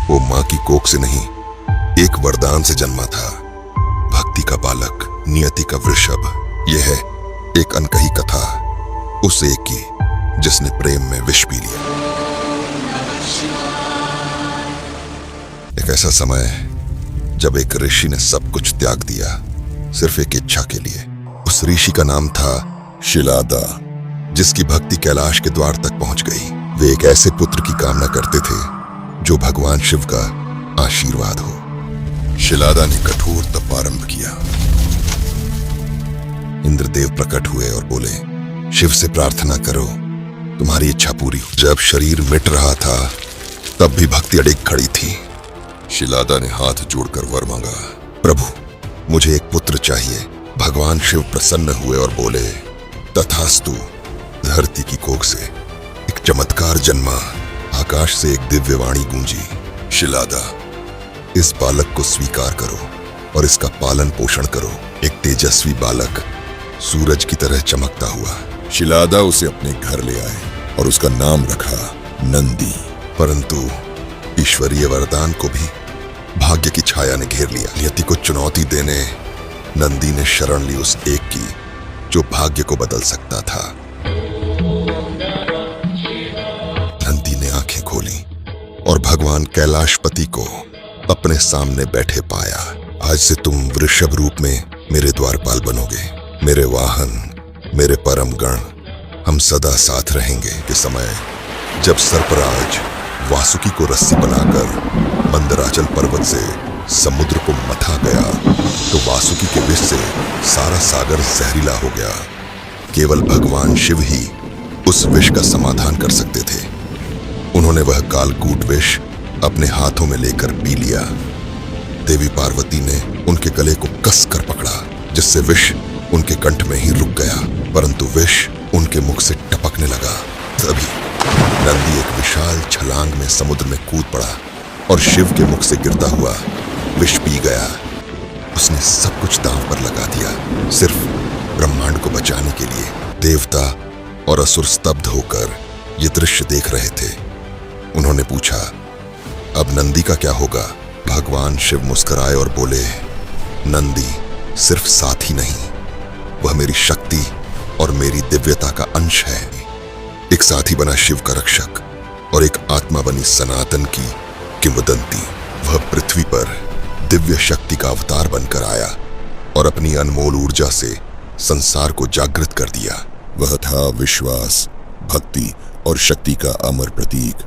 वो माँ की कोख से नहीं, एक वरदान से जन्मा था। भक्ति का बालक, नियति का वृषभ। यह है एक अनकही कथा उस एक की जिसने प्रेम में विष पी लिया। एक ऐसा समय जब एक ऋषि ने सब कुछ त्याग दिया, सिर्फ एक इच्छा के लिए। उस ऋषि का नाम था शिलादा, जिसकी भक्ति कैलाश के द्वार तक पहुंच गई। वे एक ऐसे पुत्र की कामना करते थे जो भगवान शिव का आशीर्वाद हो। शिलादा ने कठोर तप आरंभ किया। इंद्रदेव प्रकट हुए और बोले, शिव से प्रार्थना करो, तुम्हारी इच्छा पूरी हो। जब शरीर मिट रहा था तब भी भक्ति अड़िग खड़ी थी। शिलादा ने हाथ जोड़कर वर मांगा, प्रभु मुझे एक पुत्र चाहिए। भगवान शिव प्रसन्न हुए और बोले, तथास्तु। धरती की कोख से एक चमत्कार जन्मा। आकाश से एक दिव्य वाणी गूंजी, शिलादा इस बालक को स्वीकार करो और इसका पालन पोषण करो। एक तेजस्वी बालक सूरज की तरह चमकता हुआ। शिलादा उसे अपने घर ले आए और उसका नाम रखा नंदी। परंतु ईश्वरीय वरदान को भी भाग्य की छाया ने घेर लिया। नियति को चुनौती देने नंदी ने शरण ली उस एक की जो भाग्य को बदल सकता था। नंदी ने आंखें खोली और भगवान कैलाशपति को अपने सामने बैठे पाया। आज से तुम वृषभ रूप में मेरे द्वारपाल बनोगे। मेरे वाहन, मेरे परम गण, हम सदा साथ रहेंगे। के समय जब सर्पराज वासुकी को रस्सी बनाकर मंदराचल पर्वत से समुद्र को मथा गया तो वासुकी के विष से सारा सागर जहरीला हो गया। केवल भगवान शिव ही उस विष का समाधान कर सकते थे। उन्होंने वह कालकूट विष अपने हाथों में लेकर पी लिया। देवी पार्वती ने उनके गले को कसकर पकड़ा, जिससे विष उनके कंठ में ही रुक गया, परंतु विष उनके मुख से टपकने लगा। तभी नंदी एक विशाल छलांग में समुद्र में कूद पड़ा और शिव के मुख से गिरता हुआ विष पी गया। उसने सब कुछ दांव पर लगा दिया, सिर्फ ब्रह्मांड को बचाने के लिए। देवता और असुर स्तब्ध होकर ये दृश्य देख रहे थे। उन्होंने पूछा, अब नंदी का क्या होगा? भगवान शिव मुस्कुराए और बोले, नंदी सिर्फ साथी नहीं, वह मेरी शक्ति और मेरी दिव्यता का अंश है। एक साथी बना शिव का रक्षक और एक आत्मा बनी सनातन की किंवदंती। वह पृथ्वी पर दिव्य शक्ति का अवतार बनकर आया और अपनी अनमोल ऊर्जा से संसार को जागृत कर दिया। वह था विश्वास, भक्ति और शक्ति का अमर प्रतीक।